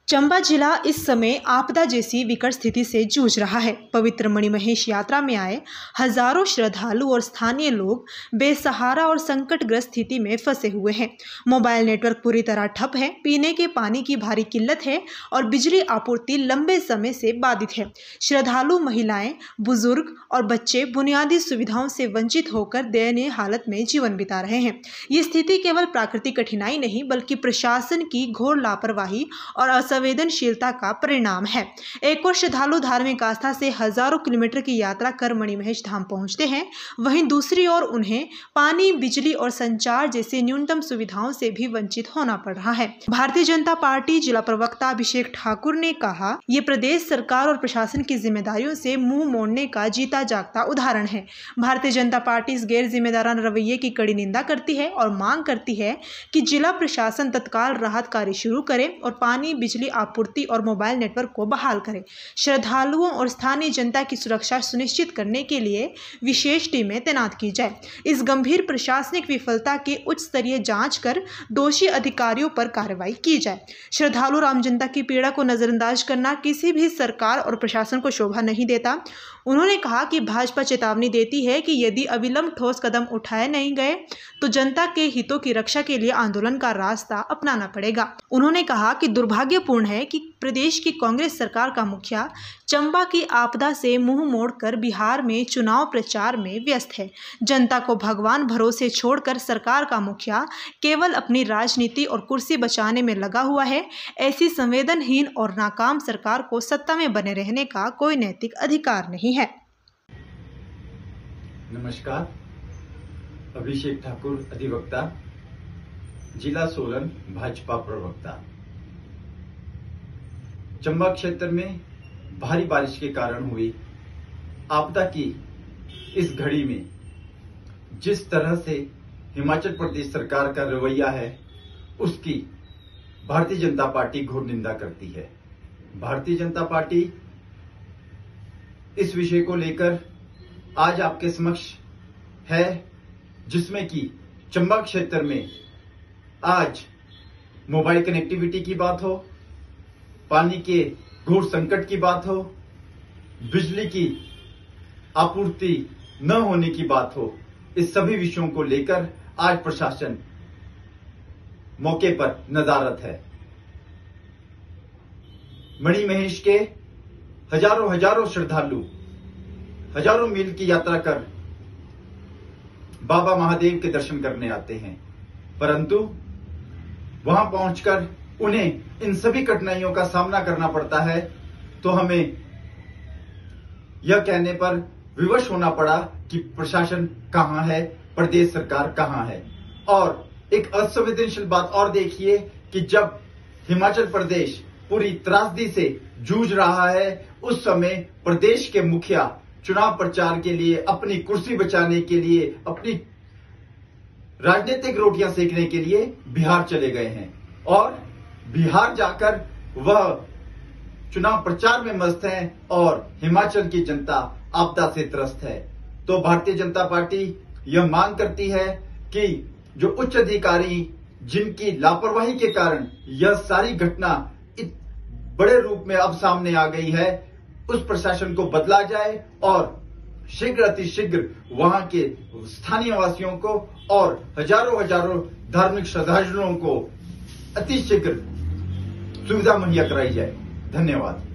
चंबा जिला इस समय आपदा जैसी विकट स्थिति से जूझ रहा है। पवित्र मणिमहेश यात्रा में आए हजारों श्रद्धालु और स्थानीय लोग बेसहारा और संकटग्रस्त स्थिति में फंसे हुए हैं। मोबाइल नेटवर्क पूरी तरह ठप है, पीने के पानी की भारी किल्लत है और बिजली आपूर्ति लंबे समय से बाधित है। श्रद्धालु, महिलाएं, बुजुर्ग और बच्चे बुनियादी सुविधाओं से वंचित होकर दयनीय हालत में जीवन बिता रहे हैं। ये स्थिति केवल प्राकृतिक कठिनाई नहीं बल्कि प्रशासन की घोर लापरवाही और संवेदनशीलता का परिणाम है। एक और श्रद्धालु धार्मिक आस्था से हजारों किलोमीटर की यात्रा कर मणिमहेश धाम पहुंचते हैं, वहीं दूसरी ओर उन्हें पानी, बिजली और संचार जैसी न्यूनतम सुविधाओं से भी वंचित होना पड़ रहा है। भारतीय जनता पार्टी जिला प्रवक्ता अभिषेक ठाकुर ने कहा, ये प्रदेश सरकार और प्रशासन की जिम्मेदारियों से मुंह मोड़ने का जीता जागता उदाहरण है। भारतीय जनता पार्टी इस गैर जिम्मेदाराना रवैये की कड़ी निंदा करती है और मांग करती है कि जिला प्रशासन तत्काल राहत कार्य शुरू करे और पानी, बिजली आपूर्ति और मोबाइल नेटवर्क को बहाल करें। श्रद्धालुओं और स्थानीय जनता की सुरक्षा सुनिश्चित करने के लिए विशेष टीमें तैनात की जाए। इस गंभीर प्रशासनिक विफलता की उच्च स्तरीय जांच कर दोषी अधिकारियों पर कार्रवाई की जाए। श्रद्धालु और आम जनता की पीड़ा को नजरअंदाज करना किसी भी सरकार और प्रशासन को शोभा नहीं देता। उन्होंने कहा कि भाजपा चेतावनी देती है कि यदि अविलंब ठोस कदम उठाए नहीं गए तो जनता के हितों की रक्षा के लिए आंदोलन का रास्ता अपनाना पड़ेगा। उन्होंने कहा कि दुर्भाग्यपूर्ण है कि प्रदेश की कांग्रेस सरकार का मुखिया चंबा की आपदा से मुंह मोड़कर बिहार में चुनाव प्रचार में व्यस्त है। जनता को भगवान भरोसे छोड़कर सरकार का मुखिया केवल अपनी राजनीति और कुर्सी बचाने में लगा हुआ है। ऐसी संवेदनहीन और नाकाम सरकार को सत्ता में बने रहने का कोई नैतिक अधिकार नहीं है। नमस्कार, अभिषेक ठाकुर, अधिवक्ता, जिला सोलन, भाजपा प्रवक्ता। चंबा क्षेत्र में भारी बारिश के कारण हुई आपदा की इस घड़ी में जिस तरह से हिमाचल प्रदेश सरकार का रवैया है, उसकी भारतीय जनता पार्टी घोर निंदा करती है। भारतीय जनता पार्टी इस विषय को लेकर आज आपके समक्ष है, जिसमें कि चंबा क्षेत्र में आज मोबाइल कनेक्टिविटी की बात हो, पानी के घोर संकट की बात हो, बिजली की आपूर्ति न होने की बात हो, इस सभी विषयों को लेकर आज प्रशासन मौके पर नजारत है। मणिमहेश के हजारों श्रद्धालु हजारों मील की यात्रा कर बाबा महादेव के दर्शन करने आते हैं, परंतु वहां पहुंचकर उन्हें इन सभी कठिनाइयों का सामना करना पड़ता है, तो हमें यह कहने पर विवश होना पड़ा कि प्रशासन कहां है, प्रदेश सरकार कहां है। और एक असंवेदनशील बात और देखिए कि जब हिमाचल प्रदेश पूरी त्रासदी से जूझ रहा है, उस समय प्रदेश के मुखिया चुनाव प्रचार के लिए, अपनी कुर्सी बचाने के लिए, अपनी राजनीतिक रोटियां सेकने के लिए बिहार चले गए हैं और बिहार जाकर वह चुनाव प्रचार में मस्त हैं और हिमाचल की जनता आपदा से त्रस्त है। तो भारतीय जनता पार्टी यह मांग करती है कि जो उच्च अधिकारी, जिनकी लापरवाही के कारण यह सारी घटना बड़े रूप में अब सामने आ गई है, उस प्रशासन को बदला जाए और शीघ्र अतिशीघ्र वहां के स्थानीय वासियों को और हजारों धार्मिक श्रद्धालुओं को अतिशीघ्र सुविधा मुहैया कराई जाए। धन्यवाद।